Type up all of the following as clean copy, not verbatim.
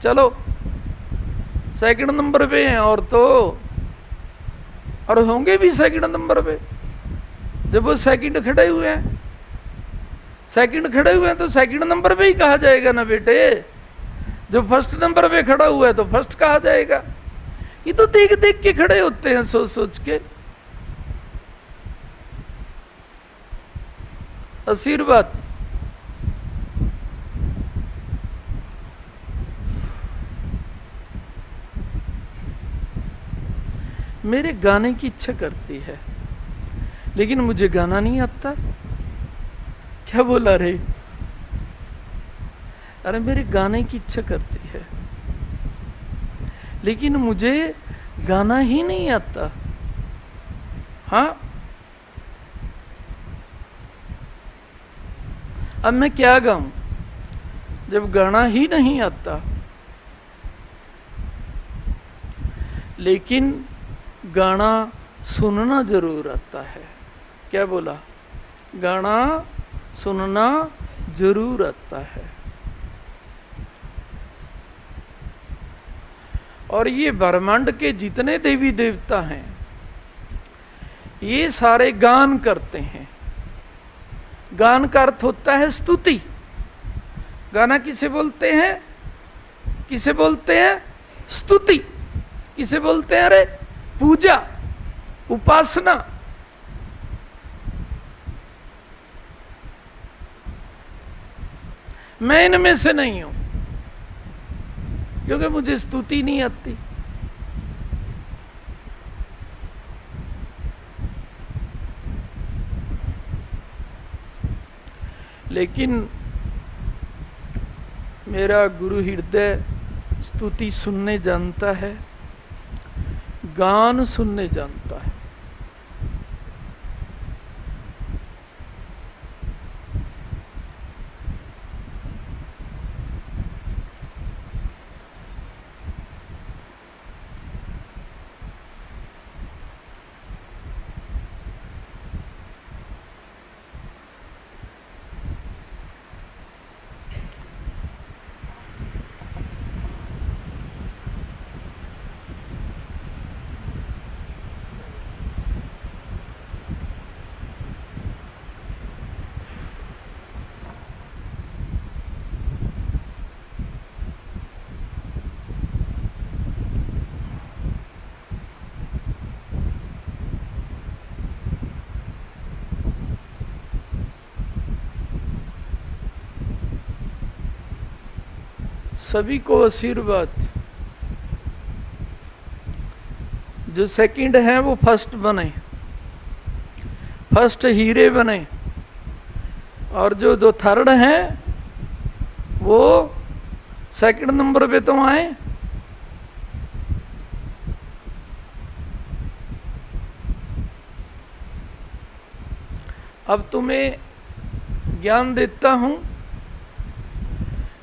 चलो second number पे हैं और तो और होंगे भी सेकंड नंबर पे। जब वो सेकंड खड़े हुए हैं, सेकंड खड़े हुए हैं तो सेकंड नंबर पे ही कहा जाएगा ना बेटे। जो फर्स्ट नंबर पे खड़ा हुआ है तो फर्स्ट कहा जाएगा। ये तो देख देख के खड़े होते हैं, सोच सोच के। आशीर्वाद मेरे गाने की इच्छा करती है, लेकिन मुझे गाना नहीं आता। क्या बोला रे? अरे मेरे गाने की इच्छा करती है, लेकिन मुझे गाना ही नहीं आता। हाँ, अब मैं क्या गाऊं जब गाना ही नहीं आता। लेकिन गाना सुनना जरूर आता है। क्या बोला? गाना सुनना जरूर आता है। और ये ब्रह्मांड के जितने देवी देवता हैं, ये सारे गान करते हैं। गान का अर्थ होता है स्तुति। गाना किसे बोलते हैं? किसे बोलते हैं? स्तुति। किसे बोलते हैं? अरे पूजा, उपासना। मैं इनमें से नहीं हूं, क्योंकि मुझे स्तुति नहीं आती। लेकिन मेरा गुरु हृदय स्तुति सुनने जानता है, गान सुनने जानता है। सभी को आशीर्वाद। जो सेकंड हैं वो फर्स्ट बने, फर्स्ट हीरे बने, और जो थर्ड हैं वो सेकंड नंबर पे तो आए। अब तुम्हें ज्ञान देता हूं।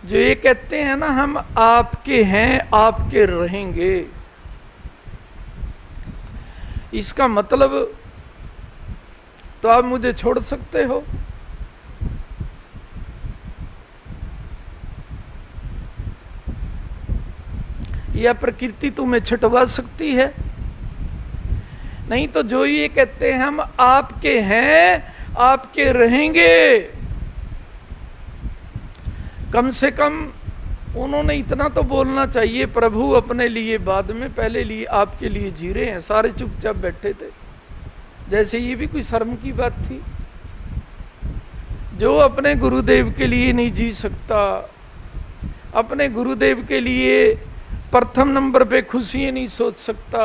जो ये कहते हैं ना हम आपके हैं, आपके रहेंगे, इसका मतलब तो आप मुझे छोड़ सकते हो, या प्रकृति तुम्हें छुटवा सकती है। नहीं तो जो ये कहते हैं हम आपके हैं, आपके रहेंगे, कम से कम उन्होंने इतना तो बोलना चाहिए, प्रभु अपने लिए बाद में, पहले लिए आपके लिए जी रहे हैं। सारे चुपचाप बैठे थे, जैसे ये भी कोई शर्म की बात थी। जो अपने गुरुदेव के लिए नहीं जी सकता, अपने गुरुदेव के लिए प्रथम नंबर पे खुशियां नहीं सोच सकता,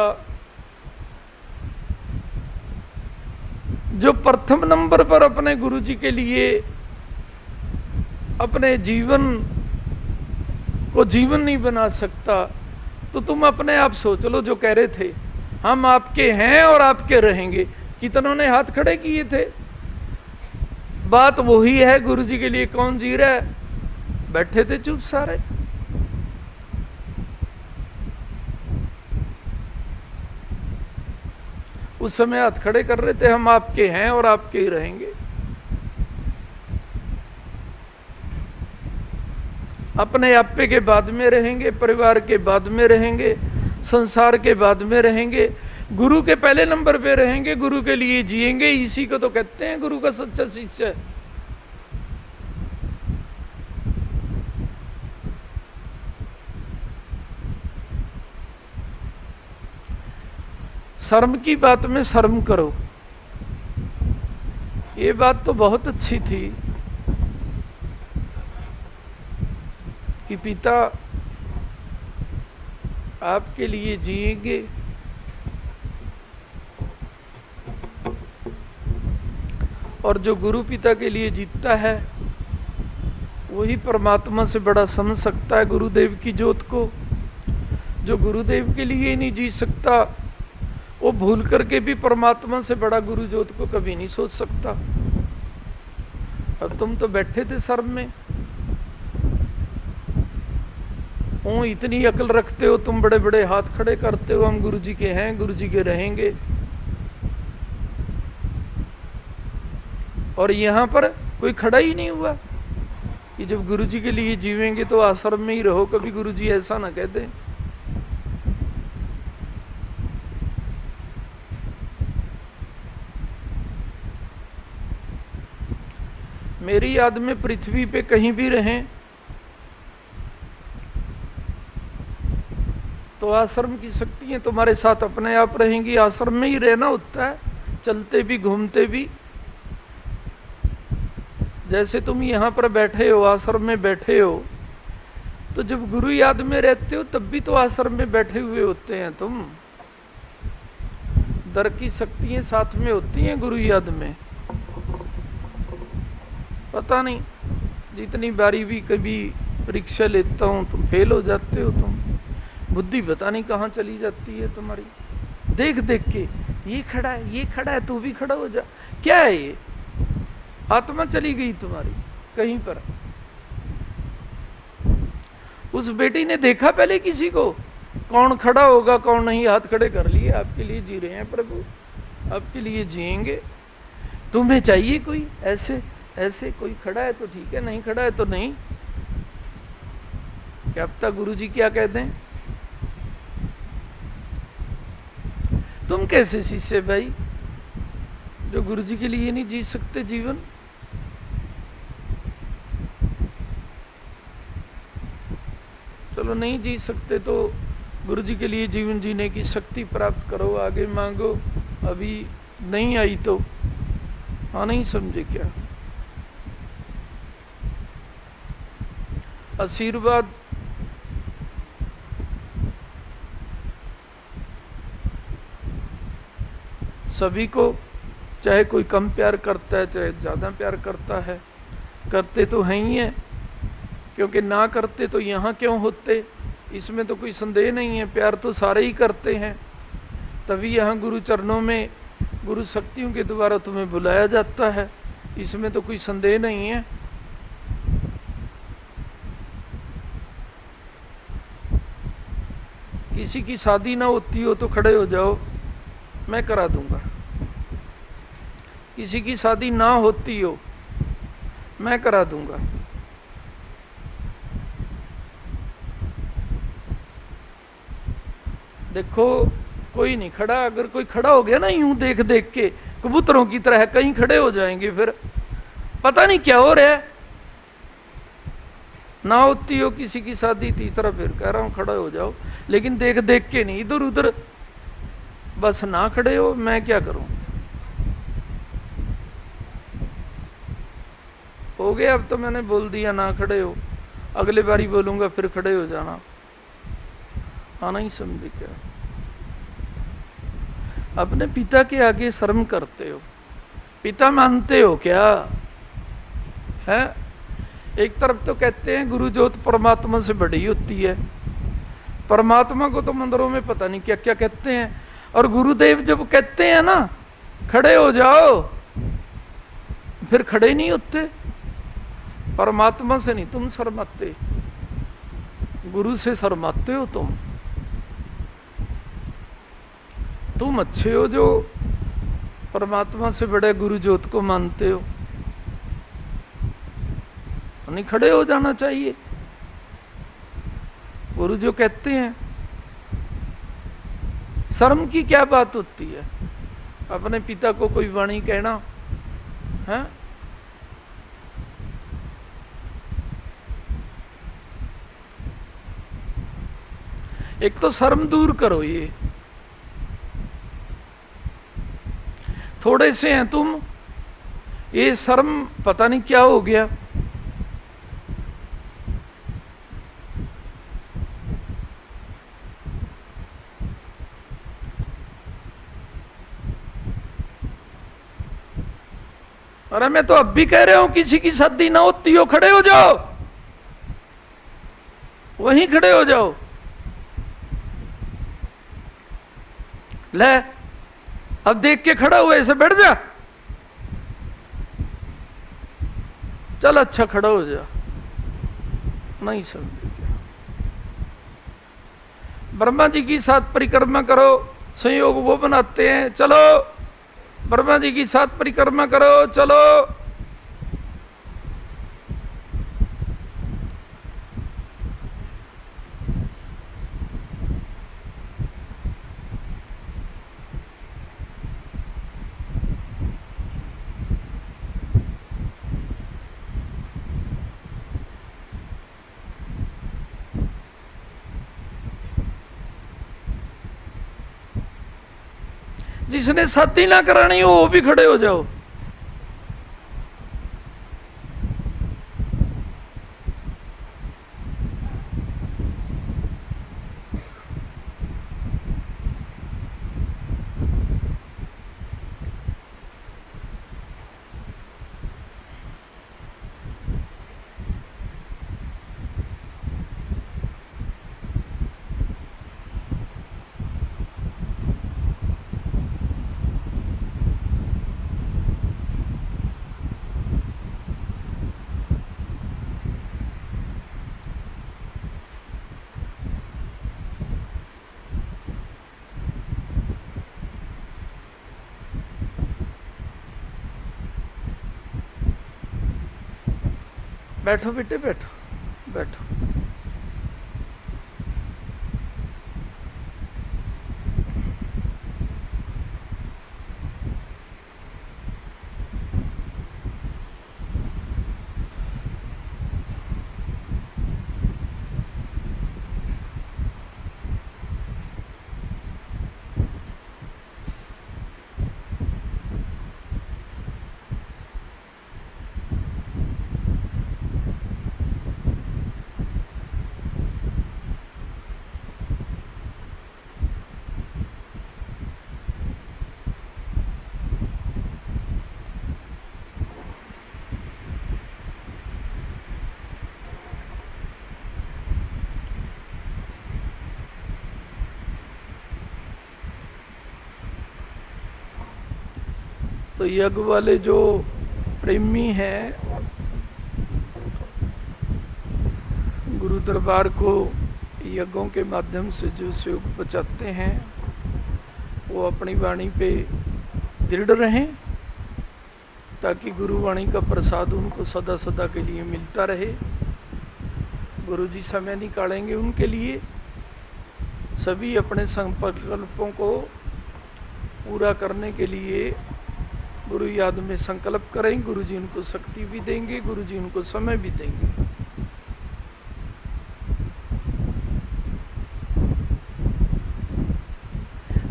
जो प्रथम नंबर पर अपने गुरुजी के लिए अपने जीवन को जीवन नहीं बना सकता, तो तुम अपने आप सोच लो। जो कह रहे थे हम आपके हैं और आपके रहेंगे, कितनों ने हाथ खड़े किए थे। बात वही है, गुरुजी के लिए कौन जी रहा है? बैठे थे चुप सारे। उस समय हाथ खड़े कर रहे थे, हम आपके हैं और आपके ही रहेंगे। अपने आपे के बाद में रहेंगे, परिवार के बाद में रहेंगे, संसार के बाद में रहेंगे, गुरु के पहले नंबर पे रहेंगे, गुरु के लिए जिएंगे। इसी को तो कहते हैं गुरु का सच्चा शिष्य। शर्म की बात में शर्म करो, ये बात तो बहुत अच्छी थी कि पिता आपके लिए जिएंगे, और जो गुरु पिता के लिए जीतता है वही परमात्मा से बड़ा समझ सकता है गुरुदेव की ज्योत को। जो गुरुदेव के लिए नहीं जी सकता वो भूल करके भी परमात्मा से बड़ा गुरु ज्योत को कभी नहीं सोच सकता। अब तुम तो बैठे थे शर्म में, ओ इतनी अकल रखते हो तुम, बड़े बड़े हाथ खड़े करते हो, हम गुरु जी के हैं, गुरु जी के रहेंगे, और यहां पर कोई खड़ा ही नहीं हुआ कि जब गुरु जी के लिए जीवेंगे तो आश्रम में ही रहो। कभी गुरु जी ऐसा ना कहते। मेरी याद में पृथ्वी पे कहीं भी रहें तो आश्रम की शक्तियां तुम्हारे साथ अपने आप रहेंगी। आश्रम में ही रहना होता है, चलते भी घूमते भी। जैसे तुम यहां पर बैठे हो, आश्रम में बैठे हो, तो जब गुरु याद में रहते हो तब भी तो आश्रम में बैठे हुए होते हैं तुम। दर की शक्तियां साथ में होती हैं गुरु याद में। पता नहीं जितनी बारी भी कभी परीक्षा लेता हूं तुम फेल हो जाते हो। तुम बुद्धि पता नहीं कहाँ चली जाती है तुम्हारी, देख देख के ये खड़ा है, ये खड़ा है, तू भी खड़ा हो जा। क्या है ये? आत्मा चली गई तुम्हारी कहीं पर। उस बेटी ने देखा पहले किसी को, कौन खड़ा होगा कौन नहीं, हाथ खड़े कर लिए। आपके लिए जी रहे हैं प्रभु, आपके लिए जिएंगे। तुम्हें चाहिए कोई ऐसे ऐसे, कोई खड़ा है तो ठीक है, नहीं खड़ा है तो नहीं। क्या पता गुरु जी क्या कहते हैं। तुम कैसे शिष्य भाई जो गुरु जी के लिए नहीं जी सकते जीवन। चलो नहीं जी सकते तो गुरु जी के लिए जीवन जीने की शक्ति प्राप्त करो, आगे मांगो। अभी नहीं आई तो हाँ नहीं समझे क्या। आशीर्वाद सभी को, चाहे कोई कम प्यार करता है चाहे ज़्यादा प्यार करता है, करते तो हैं ही है, क्योंकि ना करते तो यहाँ क्यों होते, इसमें तो कोई संदेह नहीं है। प्यार तो सारे ही करते हैं, तभी यहाँ गुरु चरणों में गुरु शक्तियों के द्वारा तुम्हें बुलाया जाता है, इसमें तो कोई संदेह नहीं है। किसी की शादी ना होती हो तो खड़े हो जाओ, मैं करा दूंगा। किसी की शादी ना होती हो मैं करा दूंगा। देखो कोई नहीं खड़ा, अगर कोई खड़ा हो गया ना यूं देख देख के कबूतरों की तरह कहीं खड़े हो जाएंगे, फिर पता नहीं क्या हो रहा है। ना होती हो किसी की शादी, तीसरा फिर कह रहा हूं खड़ा हो जाओ, लेकिन देख देख के नहीं, इधर उधर बस ना खड़े हो, मैं क्या करूं। हो गया अब तो मैंने बोल दिया ना खड़े हो, अगले बारी बोलूंगा फिर खड़े हो जाना। आना ही समझे क्या। अपने पिता के आगे शर्म करते हो, पिता मानते हो क्या है। एक तरफ तो कहते हैं गुरु ज्योत परमात्मा से बड़ी होती है, परमात्मा को तो मंदिरों में पता नहीं क्या क्या कहते हैं, और गुरुदेव जब कहते हैं ना खड़े हो जाओ फिर खड़े नहीं होते। परमात्मा से नहीं तुम शर्माते, गुरु से शर्माते हो तुम। तुम अच्छे हो जो परमात्मा से बड़े गुरु ज्योत को मानते हो। नहीं खड़े हो जाना चाहिए, गुरु जो कहते हैं, शर्म की क्या बात होती है अपने पिता को कोई वाणी कहना है? एक तो शर्म दूर करो, ये थोड़े से हैं तुम, ये शर्म पता नहीं क्या हो गया। अरे मैं तो अब भी कह रहा हूं किसी की शादी ना होती हो, खड़े हो जाओ, वहीं खड़े हो जाओ। ले अब देख के खड़ा हुआ ऐसे बैठ जा, चल अच्छा खड़ा हो जा। नहीं समझे क्या? ब्रह्मा जी की साथ परिक्रमा करो, संयोग वो बनाते हैं, चलो ब्रह्मा जी की साथ परिक्रमा करो, चलो। जिसने शादी ना करानी हो वो भी खड़े हो जाओ। बैठो बेटे, बैठो बैठो। तो यज्ञ वाले जो प्रेमी हैं, गुरु दरबार को यज्ञों के माध्यम से जो सहयोग पहुँचाते हैं, वो अपनी वाणी पे दृढ़ रहें ताकि गुरु वाणी का प्रसाद उनको सदा सदा के लिए मिलता रहे। गुरु जी समय निकालेंगे उनके लिए। सभी अपने संकल्पों को पूरा करने के लिए गुरु याद में संकल्प करें। गुरु जी उनको शक्ति भी देंगे, गुरु जी उनको समय भी देंगे।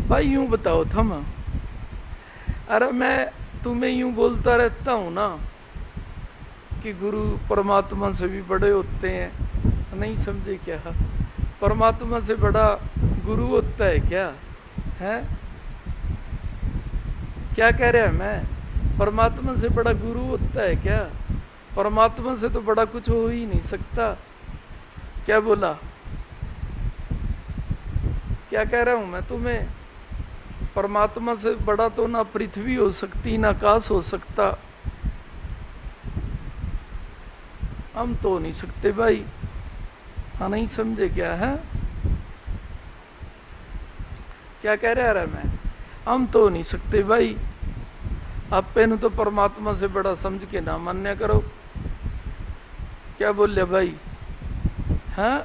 भाई यूं बताओ थम, अरे मैं तुम्हें यूं बोलता रहता हूं ना कि गुरु परमात्मा से भी बड़े होते हैं, नहीं समझे क्या? परमात्मा से बड़ा गुरु होता है क्या? है क्या कह रहा है मैं? परमात्मा से बड़ा गुरु होता है क्या? परमात्मा से तो बड़ा कुछ हो ही नहीं सकता। क्या बोला? क्या कह रहा हूं मैं तुम्हें? परमात्मा से बड़ा तो ना पृथ्वी हो सकती, ना आकाश हो सकता। हम तो नहीं सकते भाई। हाँ नहीं समझे क्या है? क्या कह रहा है मैं? हम तो नहीं सकते भाई। आपने तो परमात्मा से बड़ा समझ के ना मान्य करो। क्या बोले भाई? हाँ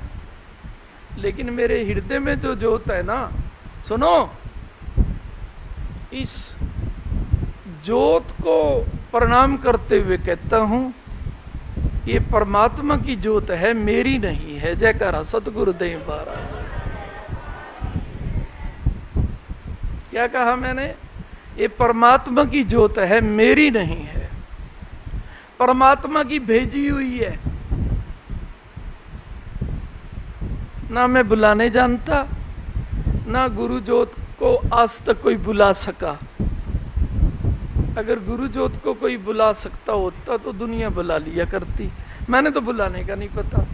लेकिन मेरे हृदय में जो ज्योत है ना, सुनो, इस ज्योत को प्रणाम करते हुए कहता हूं, ये परमात्मा की ज्योत है, मेरी नहीं है। जयकारा सतगुरुदेव महाराज। क्या कहा मैंने? ये परमात्मा की ज्योत है, मेरी नहीं है, परमात्मा की भेजी हुई है। ना मैं बुलाने जानता, ना गुरु ज्योत को आज तक कोई बुला सका। अगर गुरु ज्योत को कोई बुला सकता होता तो दुनिया बुला लिया करती। मैंने तो बुलाने का नहीं पता,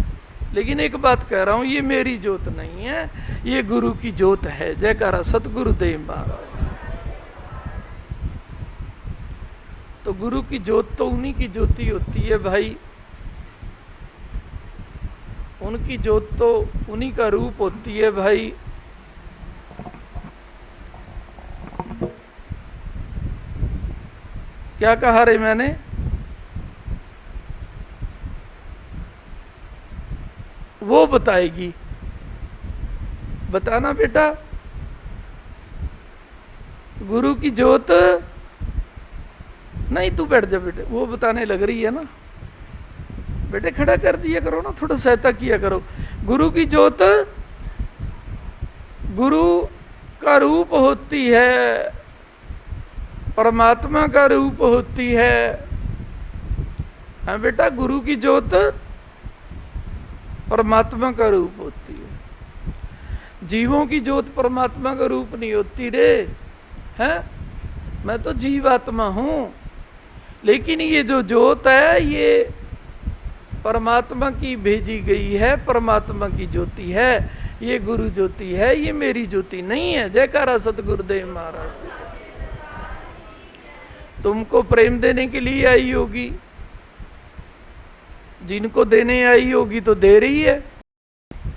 लेकिन एक बात कह रहा हूं, ये मेरी ज्योत नहीं है, ये गुरु की ज्योत है। जयकारा सतगुरुदेव महाराज। तो गुरु की ज्योत तो उन्हीं की ज्योति होती है भाई, उनकी ज्योत तो उन्हीं का रूप होती है भाई। क्या कहा रे मैंने? वो बताएगी। बताना बेटा, गुरु की ज्योत नहीं। तू बैठ जा बेटे, वो बताने लग रही है ना। बेटे खड़ा कर दिया करो ना, थोड़ा सहायता किया करो। गुरु की ज्योत गुरु का रूप होती है, परमात्मा का रूप होती है। हाँ बेटा, गुरु की ज्योत परमात्मा का रूप होती है। जीवों की ज्योत परमात्मा का रूप नहीं होती रे, हैं? मैं तो जीवात्मा हूं, लेकिन ये जो ज्योत है ये परमात्मा की भेजी गई है, परमात्मा की ज्योति है, ये गुरु ज्योति है, ये मेरी ज्योति नहीं है। जयकारा सतगुरुदेव महाराज। तुमको प्रेम देने के लिए आई होगी, जिनको देने आई होगी तो दे रही है।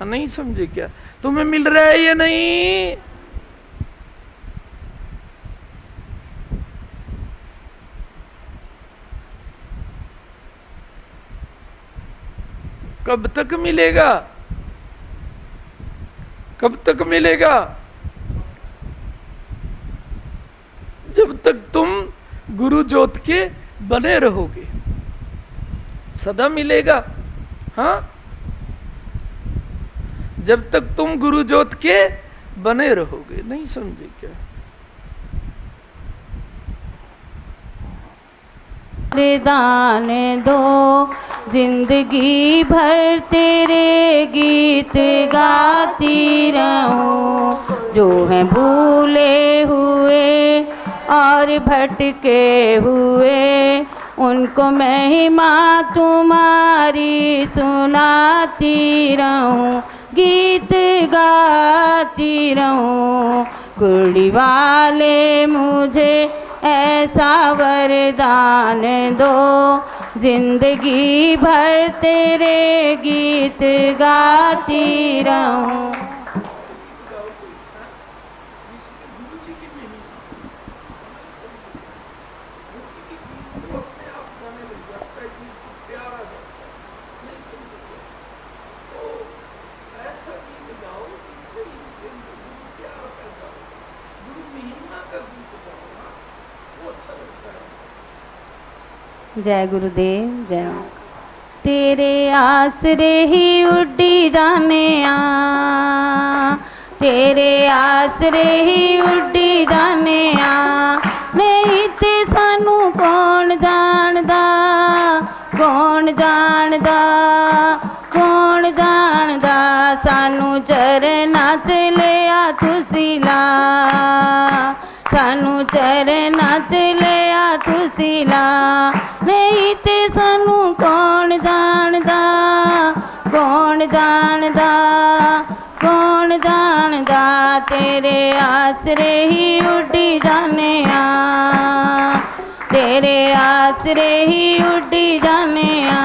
नहीं समझे क्या? तुम्हें मिल रहा है या नहीं? कब तक मिलेगा? कब तक मिलेगा? जब तक तुम गुरु ज्योत के बने रहोगे, सदा मिलेगा। हाँ, जब तक तुम गुरु ज्योत के बने रहोगे। नहीं समझे क्या? दान दो जिंदगी भर तेरे गीत गाती रहूं, जो हैं भूले हुए और भटके हुए, उनको महिमा तुम्हारी सुनाती रहूं, गीत गाती रहूं। कुर्डी वाले मुझे ऐसा वरदान दो, जिंदगी भर तेरे गीत गाती रहूं। जय गुरुदेव, जय। तेरे आसरे ही उड्डी जाने आ, तेरे आसरे ही उड्डी जाने आ, नहीं ते सानू कौन जानदा, कौन जानदा, कौन जानदा, सानू चरना च लिया तुसी ला, सानू चरना च लिया तुसी ला, नहीं ते सानू कौन जानदा, कौन जानदा, कौन जानदा, तेरे आसरे ही उड्डी जाने आ, तेरे आसरे ही उड्डी जाने आ।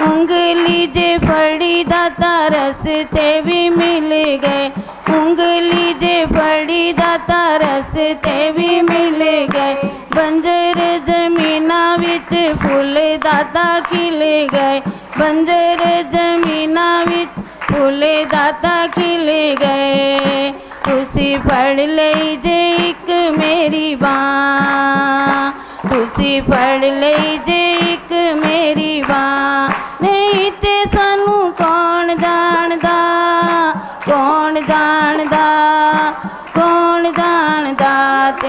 उंगली जे फड़ी दाता रस्ते भी मिल गए, उंगली जे फड़ी दाता रस्ते भी मिल गए, बंजर जमीना विच फुल दाता खिल गए, बंजर जमीना विच फुल दाता खिल गए तुसी फड़ लई जे एक मेरी बाँ तुसी फड़ लई जे एक मेरी बाँ नहीं ते सानू कौन जानदा कौन जानदा कौन जानदा।